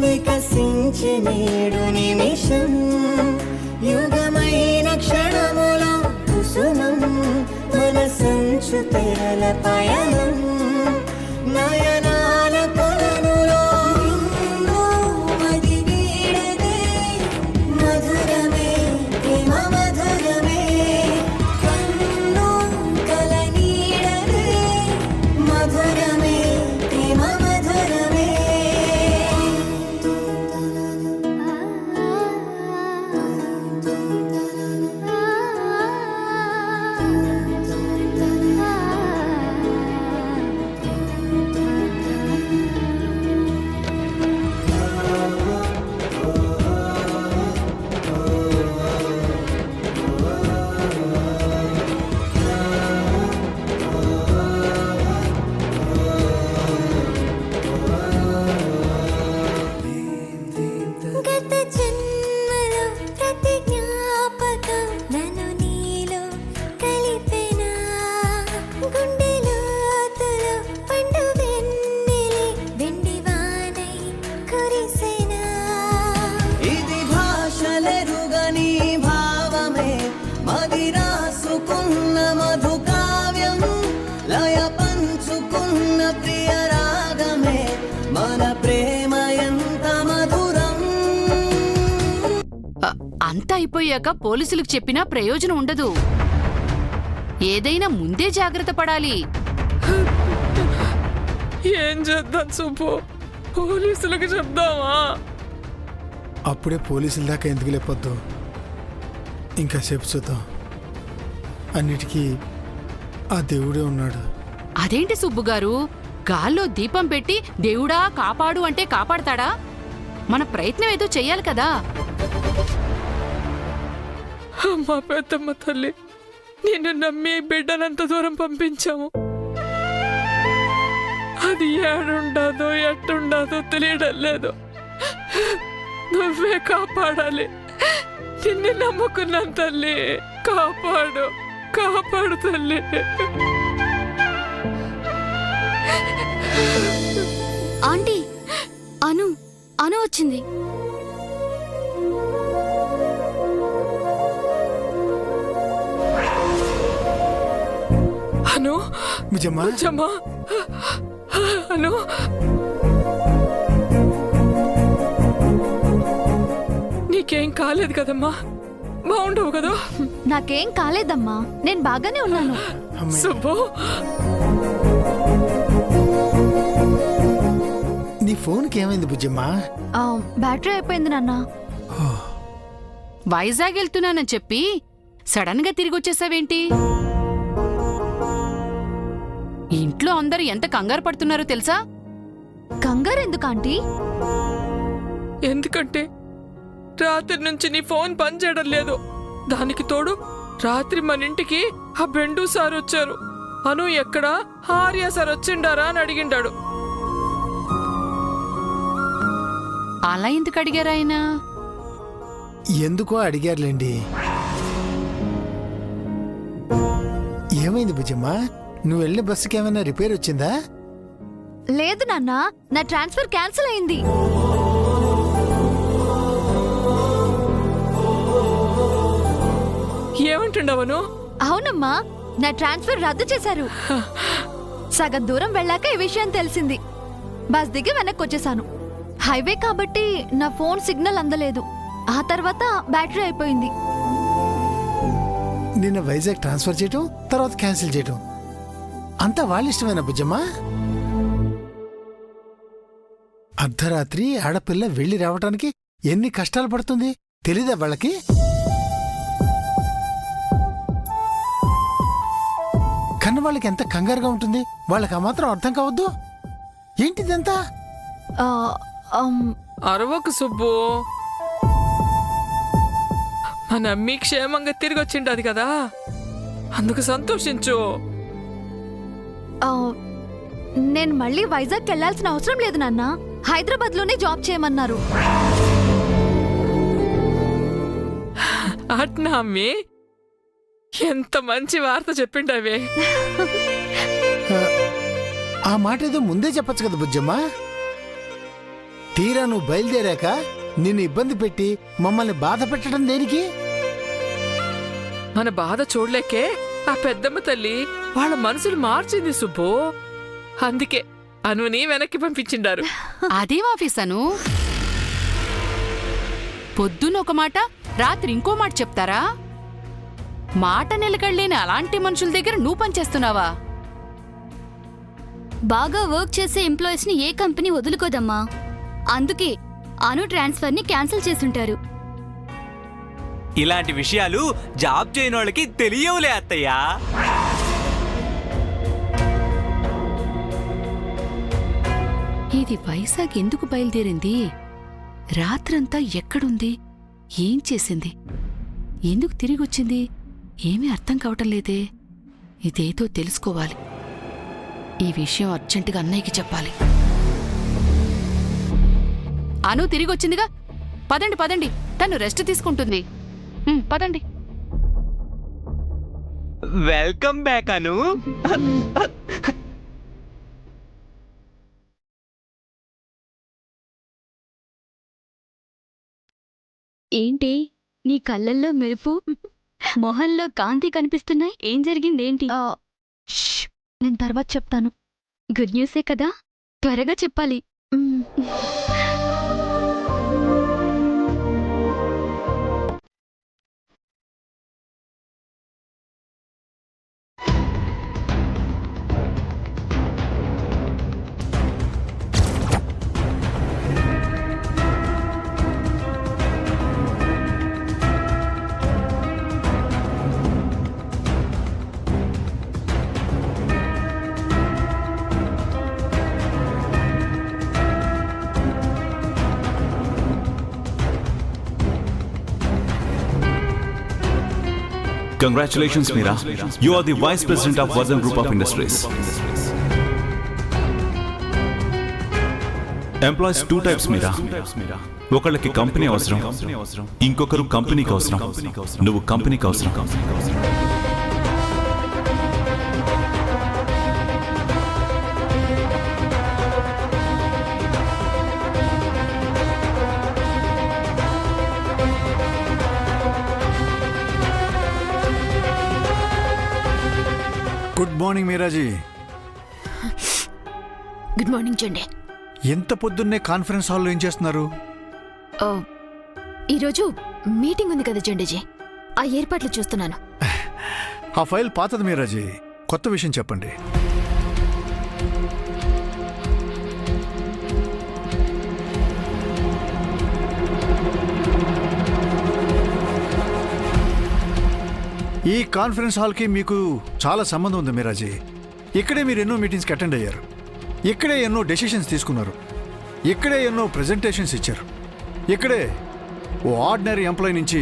వికసించి నేడు నిమిషం యుగమైన క్షణములో కుసుమం మనసంచు తెరల పయనం నయనాల కొలనులో మది వీడదే మధురమే ప్రేమ మధురమే కన్ను కల నీడదే మధురమే ప్రేమ మధురమే గత జన్మలో ప్రతి జ్ఞాపకం నన్ను నీలో కలిపెనా గుండె లోతులో పండు వెన్నెలే వెండి వానై కురిసెనా ఇది భాషలెరుగని భావమే మది రాసుకున్న మధు కావ్యం లయ పంచుకున్న ప్రియ రాగమే మన ప్రేమ ఎంత మధురం అంతా అయిపోయాక పోలీసులకు చెప్పినా ప్రయోజనం ఉండదు. ఏదైనా ముందే జాగ్రత్త పడాలి. ఏం చేద్దాం సుబ్బు? పోలీసులకు చెప్దామా? అప్పుడే పోలీసుల దాకా ఎందుకు లేపొద్దు, ఇంకా సేపు చూద్దాం. అన్నిటికీ ఆ దేవుడే ఉన్నాడు. అదేంటి సుబ్బుగారు, గాల్లో దీపం పెట్టి దేవుడా కాపాడు అంటే కాపాడతాడా? మన ప్రయత్నం ఏదో చెయ్యాలి కదా. అమ్మా పెద్దమ్మ తల్లి, నిన్ను నమ్మి బిడ్డనంత దూరం పంపించాము. అది ఏడుండదో ఎట్టుండదో తెలియడం లేదు. నువ్వే కాపాడాలి. నిన్ను నమ్ముకున్నాను తల్లి, కాపాడు కాపాడు తల్లి. ఆంటీ, అను అను వచ్చింది. అను నిజమా? జమా అను, నీకేం కాలేదు కదమ్మా? బాగుండవు కదా? నాకేం కాలేదమ్మా, నేను బాగానే ఉన్నాను. అమ్మాయి, సుబ్బు, నీ ఫోన్కి ఏమైంది బుజ్జమ్మా? బ్యాటరీ అయిపోయింది నాన్న. వైజాగ్ వెళ్తున్నానని చెప్పి సడన్ గా తిరిగి వచ్చేసావేంటి? ఇంట్లో అందరూ ఎంత కంగారు పడుతున్నారో తెలుసా? కంగారు ఎందుకు ఆంటీ? ఎందుకంటే రాత్రి నుంచి నీ ఫోన్ పనిచేయడం లేదు. దానికి తోడు రాత్రి మన ఇంటికి ఆ బెండు సార్ వచ్చారు. అను ఎక్కడా, ఆర్య సార్ వచ్చిండారా అని అడిగిండాడు. అలా ఎందుకు అడిగారు ఆయన? ఎందుకో అడిగారులేండి. ఏమైంది బుజ్జమ్మా? నువ్వు వెళ్ళిన బస్సుకి ఏమైనా రిపేర్ వచ్చిందా? లేదు నాన్న, నా ట్రాన్స్ఫర్ క్యాన్సిల్ అయింది. ఏమంటుండవను? అవునమ్మా, నా ట్రాన్స్ఫర్ రద్దు చేశారు. సగం దూరం వెళ్ళాక ఈ విషయం తెలిసింది. బస్ దిగి వెనక్కి వచ్చేసాను. హైవే కాబట్టి నా ఫోన్ సిగ్నల్ అందలేదు. ఆ తర్వాత బ్యాటరీ అయిపోయింది. నిన్న వైజాగ్ ట్రాన్స్ఫర్ చేయటం, తర్వాత క్యాన్సిల్ చేయటం అంతా వాళ్ళ ఇష్టమేనా బుజ్జమ్మా? అర్ధరాత్రి ఆడపిల్ల వెళ్ళి రావటానికి ఎన్ని కష్టాలు పడుతుంది తెలీదా వాళ్ళకి? కన్న వాళ్ళకి ఎంత కంగారుగా ఉంటుంది, వాళ్ళకి ఆ మాత్రం అర్థం కావద్దు. ఏంటిదంతా? అరవకు సుబ్బు, మన అమ్మి క్షేమంగా తిరిగి వచ్చిండది కదా, అందుకు సంతోషించు. నేను మళ్ళీ వైజాగ్ వెళ్లాల్సిన అవసరం లేదు నాన్న. హైదరాబాద్ లోనే జాబ్ చేయమన్నారు. అట్నా అమ్మి, ఎంత మంచి వార్త చెప్పిండవే. ఆ మాట ఏదో ముందే చెప్పచ్చు కదా బుజ్జమ్మా. తీరా నువ్వు బయలుదేరాక నిన్ను ఇబ్బంది పెట్టి మమ్మల్ని బాధ పెట్టడం దేనికి? మన బాధ చూడలేకే ఆ పెద్దమ్మ తల్లి వాళ్ళ మనసులు మార్చింది సుబ్బు. అందుకే అనుని వెనక్కి పంపించిండారు. అదేం ఆఫీస్ అను? పొద్దున్న ఒక మాట రాత్రి ఇంకో మాట చెప్తారా? మాట నిలకడలేని అలాంటి మనుషుల దగ్గర నువ్వు పనిచేస్తున్నావా? బాగా వర్క్ చేసే ఎంప్లాయీస్ ని ఏ కంపెనీ వదులుకోదమ్మా. అందుకే అను ట్రాన్స్ఫర్ ని క్యాన్సిల్ చేసుంటారు. ఇలాంటి విషయాలు జాబ్ చేయని వాళ్ళకి తెలియవులే అత్తయ్యా. ఇది వైజాగ్ ఎందుకు బయలుదేరింది? రాత్రంతా ఎక్కడుంది? ఏం చేసింది? ఎందుకు తిరిగొచ్చింది? ఏమీ అర్థం కావటం లేదే. ఇదేదో తెలుసుకోవాలి. ఈ విషయం అర్జెంటుగా అన్నయ్యకి చెప్పాలి. అను తిరిగొచ్చిందిగా, పదండి పదండి, తను రెస్ట్ తీసుకుంటుంది. పదండి. వెల్కమ్ బ్యాక్ అను. ఏంటి నీ కళ్ళల్లో మెరుపు, మొహంలో కాంతి కనిపిస్తున్నాయి? ఏం జరిగిందేంటి? నేను తర్వాత చెప్తాను. గుడ్ న్యూసే కదా, త్వరగా చెప్పాలి. Congratulations, Meera. You are the Vice President of Vardhan Group of Industries. Employees two types, Meera. ఒకళ్ళకి కంపెనీ అవసరం, ఇంకొకరు కంపెనీకి అవసరం. నువ్వు కంపెనీకి అవసరం. Good morning Meeraji. Good morning Chandi. ఎంత పొద్దున్నే కాన్ఫరెన్స్ హాల్లో ఏం చేస్తున్నారు? ఈరోజు మీటింగ్ ఉంది కదా చండీజీ, ఆ ఏర్పాట్లు చూస్తున్నాను. ఆ ఫైల్ పాతది మీరాజీ, కొత్త విషయం చెప్పండి. ఈ కాన్ఫరెన్స్ హాల్కి మీకు చాలా సంబంధం ఉంది మీరాజీ. ఇక్కడే మీరు ఎన్నో మీటింగ్స్కి అటెండ్ అయ్యారు, ఇక్కడే ఎన్నో డెసిషన్స్ తీసుకున్నారు, ఇక్కడే ఎన్నో ప్రెజెంటేషన్స్ ఇచ్చారు, ఇక్కడే ఓ ఆర్డినరీ ఎంప్లాయీ నుంచి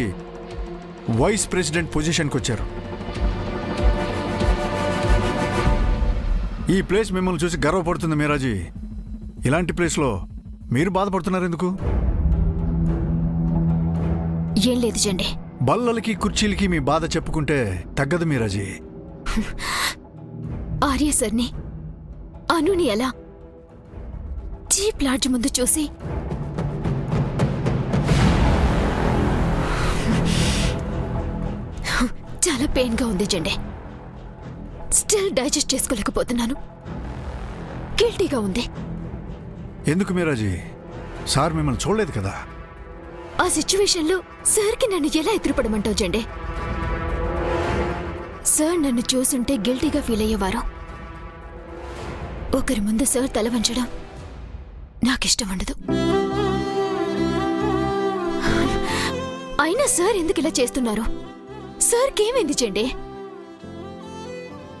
వైస్ ప్రెసిడెంట్ పొజిషన్కి వచ్చారు. ఈ ప్లేస్ మిమ్మల్ని చూసి గర్వపడుతుంది మీరాజీ. ఇలాంటి ప్లేస్లో మీరు బాధపడుతున్నారు ఎందుకు? ఏం లేదు చండి. బల్లలకి కుర్చీలకి మీ బాధ చెప్పుకుంటే తగ్గదు మీరాజీ. ఆర్య సార్ని, అనుని ఎలా చీప్ లాడ్జ్ ముందు చూసి చాలా పెయిన్గా ఉంది చండి. Still digest చేసుకోలేకపోతున్నాను. గిల్టీగా ఉంది. ఎందుకు మీరాజీ? సార్ మిమ్మల్ని చూడలేదు కదా. ఆ సిచ్యువేషన్లో సార్కి నన్ను ఎలా ఎదురుపడమంటావు చండి? సార్ నన్ను చూసుంటే గిల్టీగా ఫీల్ అయ్యేవారు. ఒకరి ముందు సార్ తల వంచడం నాకిష్టం ఉండదు. అయినా సార్ ఎందుకు ఇలా చేస్తున్నారు? సార్కేమైంది చండి?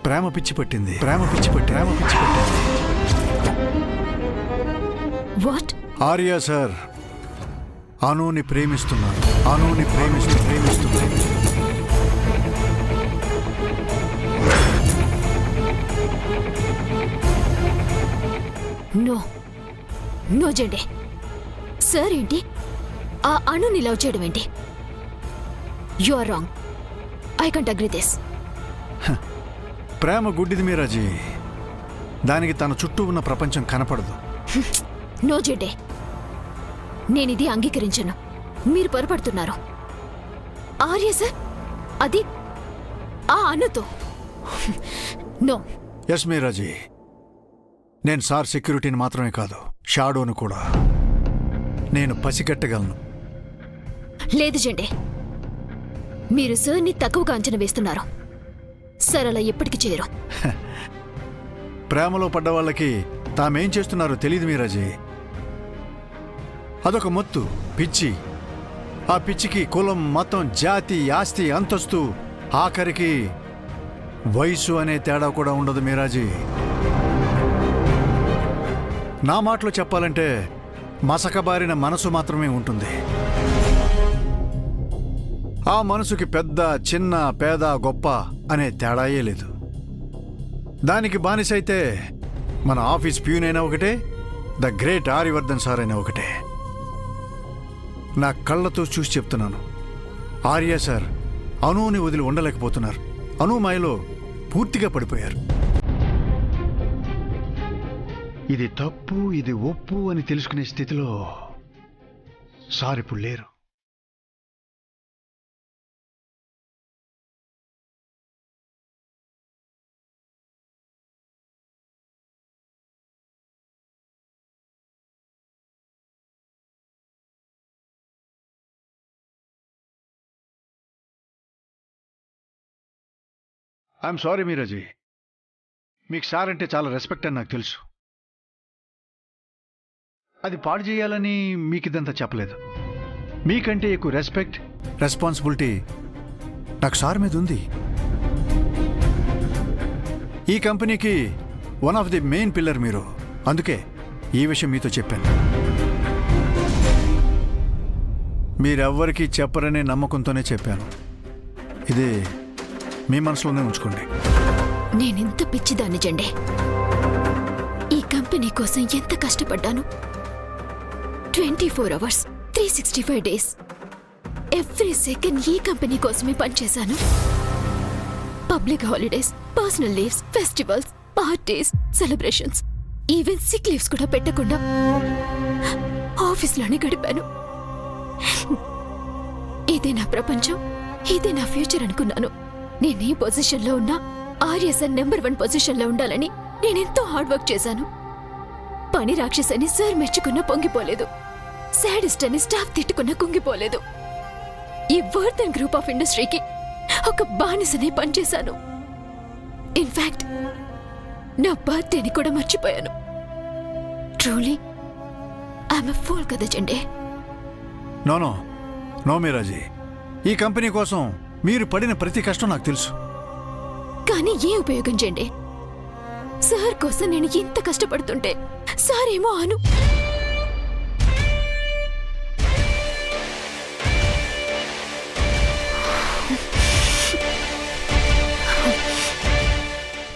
ప్రేమ పిచ్చి పట్టింది, ప్రేమ పిచ్చి పట్టింది. వాట్? ఆర్య సార్ అనుని ప్రేమిస్తున్నారు, అనుని ప్రేమిస్తున్నారు. No no జెండే. సార్ ఏంటి ఆ అనుని లవ్ చేయడం ఏంటి? You are wrong. I can't agree this. ప్రేమ గుడ్డిది మీరాజీ, దానికి తన చుట్టూ ఉన్న ప్రపంచం కనపడదు. నో జెండే. నేనిది అంగీకరించను. మీరు పొరపడుతున్నారు. ఆర్య సార్ అది ఆ అనుతో నో. ఎస్ మీరాజీ, నేను సార్ సెక్యూరిటీని మాత్రమే కాదు, షాడోను కూడా నేను పసిగట్టగలను. లేదు జెండే, మీరు సార్ని తక్కువగా అంచనా వేస్తున్నారు. సార్ అలా ఎప్పటికీ చేయరు. ప్రేమలో పడ్డ వాళ్ళకి తామేం చేస్తున్నారో తెలియదు మీరాజీ. అదొక మత్తు, పిచ్చి. ఆ పిచ్చికి కులం, మతం, జాతి, ఆస్తి, అంతస్తు, ఆఖరికి వయసు అనే తేడా కూడా ఉండదు మీరాజీ. నా మాటలో చెప్పాలంటే మసకబారిన మనసు మాత్రమే ఉంటుంది. ఆ మనసుకి పెద్ద, చిన్న, పేద, గొప్ప అనే తేడాయే లేదు. దానికి బానిసైతే మన ఆఫీస్ ప్యూన్ అయినా ఒకటే, ద గ్రేట్ ఆర్యవర్ధన్ సార్ అయినా ఒకటే. నా కళ్ళతో చూసి చెప్తున్నాను, ఆర్య సార్ అనుని వదిలి ఉండలేకపోతున్నారు. అను మాయలో పూర్తిగా పడిపోయారు. ఇది తప్పు, ఇది ఒప్పు అని తెలుసుకునే స్థితిలో సార్ ఇప్పుడు లేరు. ఐఎమ్ సారీ మీరాజీ, మీకు సార్ అంటే చాలా రెస్పెక్ట్ అని నాకు తెలుసు. అది పాడు చేయాలని మీకు ఇదంతా చెప్పలేదు. మీకంటే ఎక్కువ రెస్పెక్ట్, రెస్పాన్సిబిలిటీ నాకు సార్ మీద ఉంది. ఈ కంపెనీకి one of the main pillar మీరు. అందుకే ఈ విషయం మీతో చెప్పాను. మీరెవ్వరికీ చెప్పరనే నమ్మకంతోనే చెప్పాను. ఇది మీ మనసులోనే ఉంచుకోండి. నేనెంత పిచ్చిదాన్ని జెండే. ఈ కంపెనీ కోసం ఎంత కష్టపడ్డాను. 24 hours 365 days ఎవ్రీ సెకండ్ ఈ కంపెనీ కోసమే పనిచేశాను. Public holidays, personal leaves, festivals, parties, celebrations, even sick leaves కూడా పెట్టకుండా ఆఫీస్లోనే గడిపాను. ఇదే నా ప్రపంచం, ఇదే నా ఫ్యూచర్ అనుకున్నాను. నేను ఈ పొజిషన్లో ఉన్నా ఆర్య సార్ నెంబర్ 1 పొజిషన్లో ఉండాలని నేనెంతో హార్డ్ వర్క్ చేశాను. పని రాక్షసని సార్ మెచ్చుకున్నా పొంగిపోలేదు. సాడిస్ట్ అని స్టాఫ్ తిట్టుకున్నా కుంగిపోలేదు. ఈ వర్ధన్ గ్రూప్ ఆఫ్ ఇండస్ట్రీకి ఒక బానిసనే పనిచేశాను. ఇన్ఫాక్ట్ నా బర్త్డేని కూడా మర్చిపోయాను. ట్రూలీ ఐఎమ్ ఎ ఫూల్ కదా జెండే. నో నో నో మీరాజీ, ఈ కంపెనీ కోసం మీరు పడిన ప్రతి కష్టం నాకు తెలుసు. కానీ ఏ ఉపయోగం జెండే? సార్ కోసం నేను ఇంత కష్టపడుతుంటే సార్ ఏమో అను.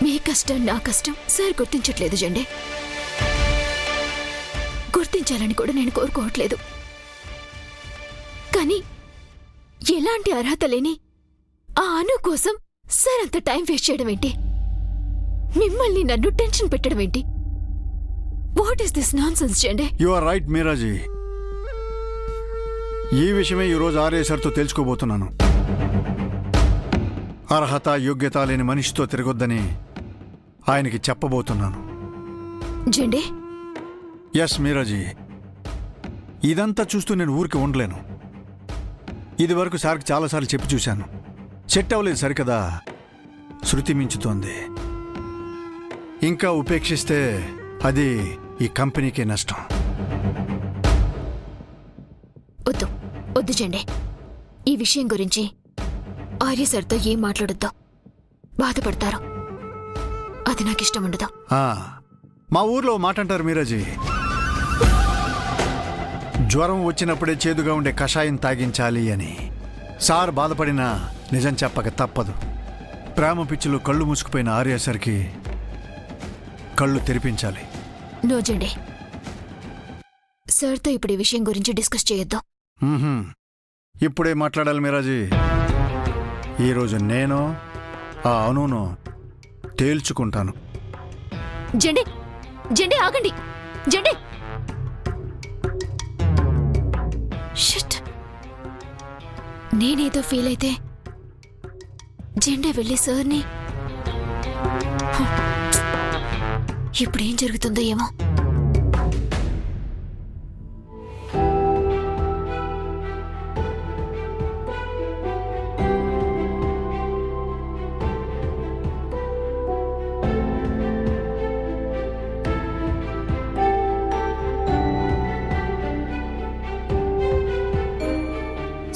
మీ కష్టం, నా కష్టం సార్ గుర్తించట్లేదు జెండే. గుర్తించాలని కూడా నేను కోరుకోవట్లేదు. కానీ ఎలాంటి అర్హత లేని ఆ అను కోసం సార్ అంత టైం వేస్ట్ చేయడం ఏంటి? మిమ్మల్ని నన్ను టెన్షన్ పెట్టడం ఏంటి? What is this nonsense Jhende? You are right Meeraji. ఈ విషయమే ఈరోజు ఆర్య సార్తో తెలుసుకోబోతున్నాను. అర్హత, యోగ్యత లేని మనిషితో తిరగొద్దని ఆయనకి చెప్పబోతున్నాను. జెండే, ఎస్ మీరాజీ, ఇదంతా చూస్తూ నేను ఊరికి ఉండలేను. ఇది వరకు సార్కి చాలాసార్లు చెప్పి చూశాను. సెట్ అవ్వలేదు సరికదా, శృతి మించుతోంది. ఇంకా ఉపేక్షిస్తే అది ఈ కంపెనీకే నష్టం. వద్దు వద్దు జెండే. ఈ విషయం గురించి ఆర్య సార్తో ఏం మాట్లాడొద్దు. బాధపడతారు. అది నాకు ఇష్టం ఉండదు. మా ఊర్లో మాట అంటారు మీరాజీ, జ్వరం వచ్చినప్పుడే చేదుగా ఉండే కషాయం తాగించాలి అని. సార్ బాధపడినా నిజం చెప్పక తప్పదు. ప్రేమ పిచ్చిలో కళ్ళు మూసుకుపోయిన ఆర్య సార్కి కళ్ళు తెరిపించాలి. నో జెండే, సార్తో ఇప్పుడు ఈ విషయం గురించి డిస్కస్ చేయొద్దు. ఇప్పుడే మాట్లాడాలి మీరాజీ. ఈరోజు నేను ఆ అనును తేల్చుకుంటాను. జెండే, జెండే ఆగండి. జెండే, షిట్. నేనేదో ఫీల్ అయితే జెండే వెళ్ళి సార్ని. ఇప్పుడేం జరుగుతుందో ఏమో.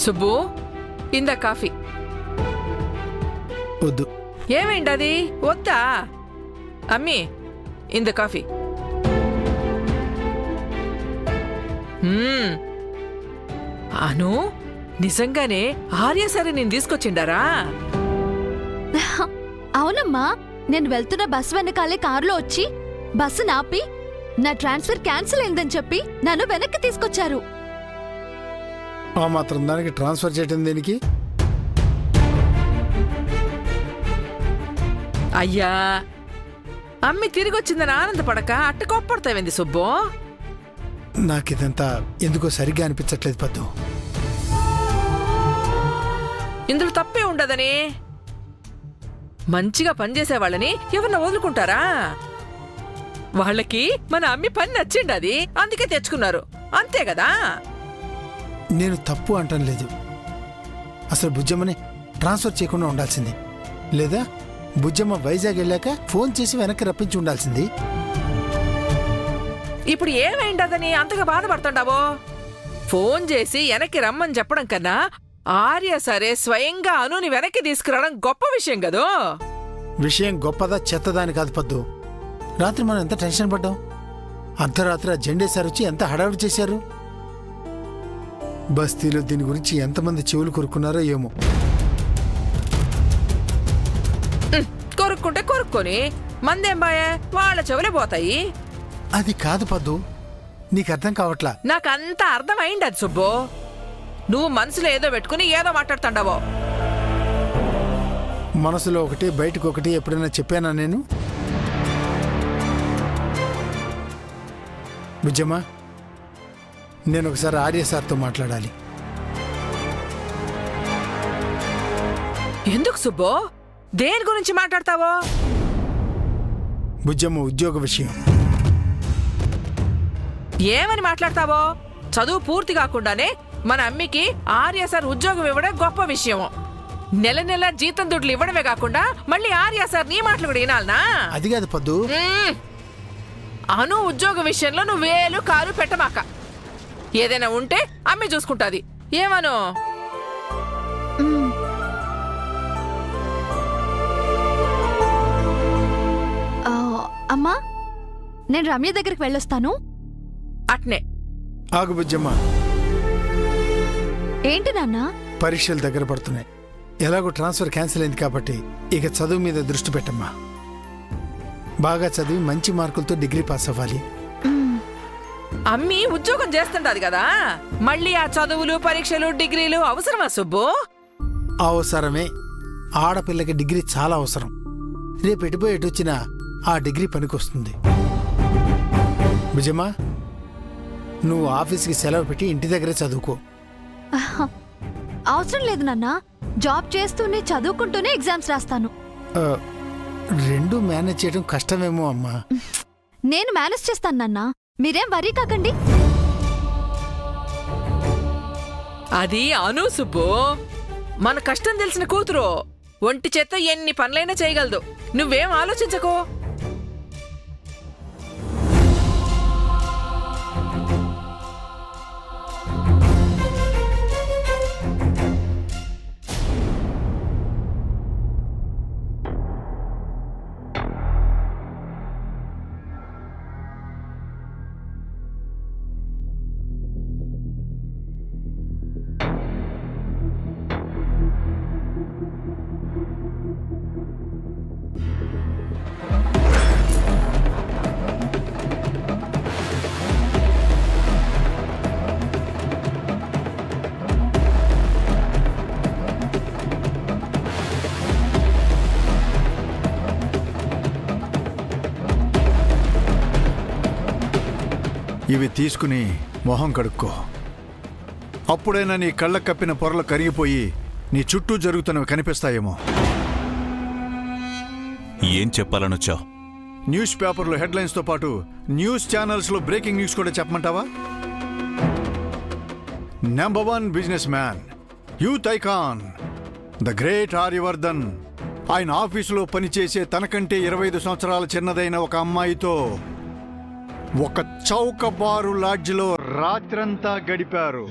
సుబ్బు, ఇందా కాఫీ. వద్దు. ఏమైంది అది? వద్దా? అమ్మి, ఇంద కాఫీ. అను, నిజంగానే ఆర్య సరే నేను తీసుకొచ్చిండారా? అవునమ్మా, నేను వెళ్తున్న బస్ వెనకాలే కారులో వచ్చి బస్సు నాపి నా ట్రాన్స్ఫర్ క్యాన్సిల్ అయిందని చెప్పి నన్ను వెనక్కి తీసుకొచ్చారు. ఆ మాత్రం దానికి ట్రాన్స్ఫర్ చేయటం దేనికి? అయ్యా, అమ్మి తిరిగొచ్చిందని ఆనందపడక అట్ట కోప్పడతావేంది సుబ్బు? నాకిదంతా ఎందుకో సరిగ్గా అనిపించట్లేదు పద్దు. ఇందులో తప్పే ఉండదని. మంచిగా పనిచేసే వాళ్ళని ఎవరన్నా వదులుకుంటారా? వాళ్ళకి మన అమ్మి పని నచ్చిండది, అందుకే తెచ్చుకున్నారు, అంతే కదా? నేను తప్పు అంటం లేదు. అసలు బుజ్జమ్మని ట్రాన్స్ఫర్ చేయకుండా ఉండాల్సింది, లేదా బుజ్జమ్మ వైజాగ్ వెళ్ళాక ఫోన్ చేసి వెనక్కి రప్పించి ఉండాల్సింది. ఇప్పుడు ఏమైండదని అంతగా బాధపడుతుండావో? ఫోన్ చేసి వెనక్కి రమ్మని చెప్పడం కన్నా ఆర్య సరే స్వయంగా అనుని వెనక్కి తీసుకురావడం గొప్ప విషయం కదూ. విషయం గొప్పదా చెత్తదా అని కాదు పద్దు. రాత్రి మనం ఎంత టెన్షన్ పడ్డాం. అర్ధరాత్రి ఆ జెండే సార్ వచ్చి ఎంత హడావిడి చేశారు. బస్తీలో దీని గురించి ఎంతమంది చెవులు కొరుక్కున్నారో ఏమో. కొరుక్కుంటే కొరుక్కొని మందేం బాయే, వాళ్ళ చెవులే పోతాయి. అది కాదు పద్దు, నీకు అర్థం కావట్లా. నాకంతా అర్థమైండది సుబ్బు. నువ్వు మనసులో ఏదో పెట్టుకుని ఏదో మాట్లాడుతుండవో. మనసులో ఒకటి బయటకు ఒకటి ఎప్పుడైనా చెప్పానా నేను? బుజ్జమ్మా, నేను ఒకసారి ఆర్య సార్తో మాట్లాడాలి. ఎందుకు సుబ్బు? దేని గురించి మాట్లాడతావో? బుజ్జమ్మ ఉద్యోగ విషయం. ఏమని మాట్లాడతావో? చదువు పూర్తి కాకుండానే మన అమ్మికి ఆర్య సార్ ఉద్యోగం ఇవ్వడం గొప్ప విషయం. నెల నెల జీతం దుడ్లు ఇవ్వడమే కాకుండా మళ్ళీ ఆర్య సార్ నీ మాటలు కూడా వినాలనా? అది కాదు పద్దు. అను ఉద్యోగ విషయంలో నువ్వు వేలు కాలు పెట్టమాక. ఏదైనా ఉంటే అమ్మి చూసుకుంటాది. ఏమను? అమ్మా, నేను రమ్య దగ్గరికి వెళ్ళొస్తాను. అట్నే. ఆగు బుజ్జమ్మ. ఏంటి నాన్న? పరీక్షలు దగ్గర పడుతున్నాయి. ఎలాగో ట్రాన్స్ఫర్ క్యాన్సిల్ అయింది కాబట్టి ఇక చదువు మీద దృష్టి పెట్టమ్మా. బాగా చదివి మంచి మార్కులతో డిగ్రీ పాస్ అవ్వాలి. అమ్మి ఉద్యోగం చేస్తుంటది కదా, మళ్ళీ ఆ చదువులు పరీక్షలు డిగ్రీలు అవసరమా సుబ్బు? అవసరమే. ఆడపిల్లకి డిగ్రీ చాలా అవసరం. రేపు ఎటుపోయి ఎటొచ్చినా ఆ డిగ్రీ పనికొస్తుంది. బుజ్జమ్మా, నువ్వు ఆఫీస్కి సెలవు పెట్టి ఇంటి దగ్గరే చదువుకో. అవసరం లేదు నాన్న, జాబ్ చేస్తూనే చదువుకుంటూనే ఎగ్జామ్స్ రాస్తాను. రెండు మేనేజ్ చేయడం కష్టమేమో అమ్మా. నేను మేనేజ్ చేస్తాను నాన్న, మీరేం వరీ కాకండి. అది అను సుబ్బు, మన కష్టం తెలిసిన కూతురు. ఒంటి చేత్తో ఎన్ని పనులైనా చేయగలదు. నువ్వేం ఆలోచించకు. ఇవి తీసుకుని మొహం కడుక్కో. అప్పుడైనా నీ కళ్ళ కప్పిన పొరలు కరిగిపోయి నీ చుట్టూ జరుగుతున్నవి కనిపిస్తాయేమో. ఏం చెప్పాలనొచ్చావు? న్యూస్ పేపర్లో హెడ్లైన్స్తో పాటు న్యూస్ ఛానల్స్లో బ్రేకింగ్ న్యూస్ కూడా చెప్పమంటావా? Number 1 businessman, youth icon, the great Aryavardhan ఆయన ఆఫీసులో పనిచేసే తనకంటే 25 సంవత్సరాల చిన్నదైన ఒక అమ్మాయితో ఒక చౌకబారు లాడ్జిలో రాత్రంతా గడిపారు.